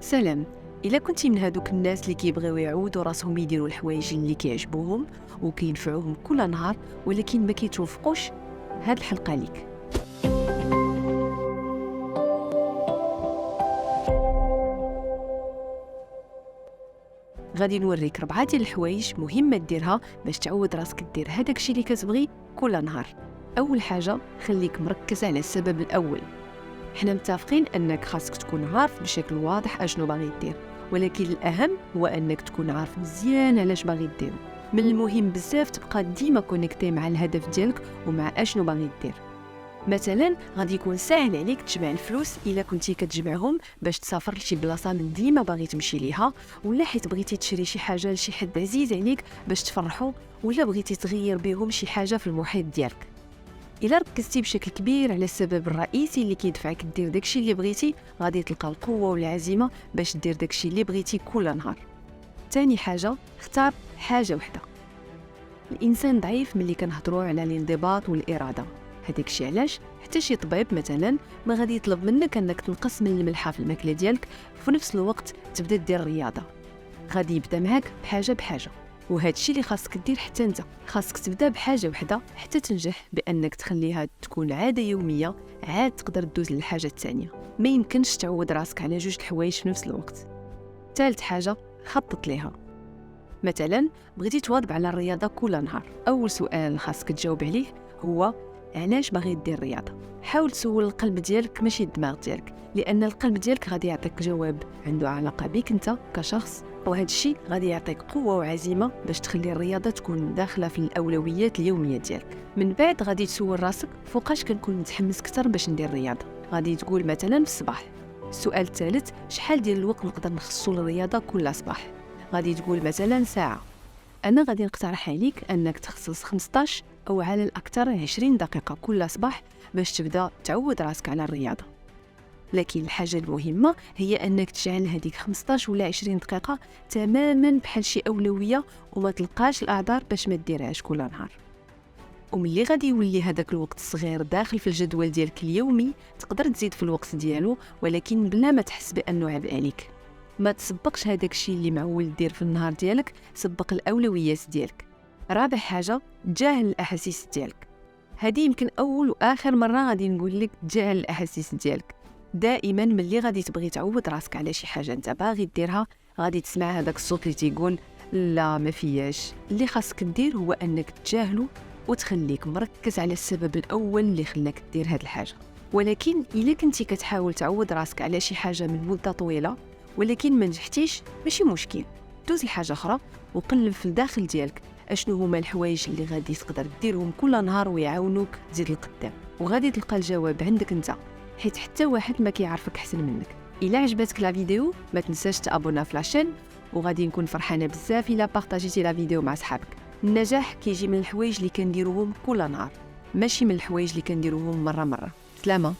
سلام. الا كنتي من هادوك الناس اللي كيبغيو يعودوا راسهم يديروا الحوايج اللي كيعجبوهم وكينفعوهم كل نهار ولكن ما كيتوفقوش، هاد الحلقه ليك. غادي نوريك 4 ديال الحوايج مهمه ديرها باش تعود راسك دير هذاك الشيء اللي كتبغي كل نهار. اول حاجه، خليك مركز على السبب الاول. حنا متفقين انك خاصك تكون عارف بشكل واضح اشنو باغي دير، ولكن الاهم هو انك تكون عارف مزيان علاش باغي دير. من المهم بزاف تبقى ديما كونيكتي مع الهدف ديالك ومع اشنو باغي دير. مثلا غادي يكون ساهل عليك تجمع الفلوس الا كنتي كتجمعهم باش تسافر لشي بلاصه من ديما باغي تمشي ليها، ولا حيت بغيتي تشري شي حاجه لشي حد عزيز عليك باش تفرحو، ولا بغيتي تغير بهم شي حاجه في المحيط ديالك. الا ركزتي بشكل كبير على السبب الرئيسي اللي كيدفعك دير داكشي اللي بغيتي، غادي تلقى القوه والعزيمه باش دير داكشي اللي بغيتي كل نهار. ثاني حاجه، اختار حاجه وحده. الانسان ضعيف ملي كنهضروا على الانضباط والاراده. هذاك الشيء علاش حتى شي طبيب مثلا ما غادي يطلب منك انك تنقص من الملحه في الماكله ديالك وفي نفس الوقت تبدا دير الرياضه. غادي يبدا معاك بحاجه بحاجه، وهذا الشيء اللي خاصك دير حتى انت. خاصك تبدا بحاجه وحده حتى تنجح بانك تخليها تكون عاده يوميه، عاد تقدر تدوز للحاجه الثانيه. ما يمكنش تعود راسك على 2 الحوايج في نفس الوقت. ثالث حاجه، خطط ليها. مثلا بغيتي تواظب على الرياضه كل نهار، اول سؤال خاصك تجاوب عليه هو علاش باغي دير الرياضه. حاول تسول القلب ديالك ماشي الدماغ ديالك، لان القلب ديالك غادي يعطيك جواب عنده علاقه بك انت كشخص، وهذا الشيء غادي يعطيك قوه وعزيمه باش تخلي الرياضه تكون داخله في الاولويات اليوميه ديالك. من بعد غادي تسول راسك فوقاش كنكون متحمس اكثر باش ندير الرياضه. غادي تقول مثلا في الصباح. السؤال الثالث، شحال ديال الوقت نقدر نخصصو للرياضه كل صباح؟ غادي تقول مثلا ساعه. انا غادي نقترح عليك انك تخصص 15 او على الاكثر 20 دقيقه كل صباح باش تبدا تعود راسك على الرياضه. لكن الحاجه المهمه هي انك تجعل هذيك 15 ولا 20 دقيقه تماما بحال شي اولويه، وما تلقاش الاعذار باش ما ديرهاش كل نهار. وملي غادي يولي هذاك الوقت الصغير داخل في الجدول ديالك اليومي، تقدر تزيد في الوقت ديالو ولكن بلا ما تحس بانه عبء عليك. ما تسبقش هذاك الشيء اللي معول دير في النهار ديالك، سبق الاولويات ديالك. رابع حاجه، تجاهل الاحاسيس ديالك. هذه يمكن اول واخر مره غادي نقول لك تجاهل الاحاسيس ديالك. دائما ملي غادي تبغي تعود راسك على شي حاجه انت باغي ديرها، غادي تسمع هذاك الصوت اللي تيقول لا ما فياش. اللي خاصك دير هو انك تجاهله وتخليك مركز على السبب الاول اللي خلاك دير هذه الحاجه. ولكن الا كنتي كتحاول تعود راسك على شي حاجه من مده طويله ولكن ما نجحتيش، ماشي مشكل، دوز لحاجه اخرى وقلب في الداخل ديالك اشنو هما الحوايج اللي غادي تقدر ديرهم كل نهار ويعاونوك تزيد لقدام، وغادي تلقى الجواب عندك انت، حيت حتى واحد ما كيعرفك احسن منك. الا عجبتك لا فيديو ما تنساش تابونا في لاشين، وغادي نكون فرحانه بزاف الا بارطاجيتي لا فيديو مع صحابك. النجاح كيجي من الحوايج اللي كنديروهم كل نهار، ماشي من الحوايج اللي كنديروهم مره. سلامه.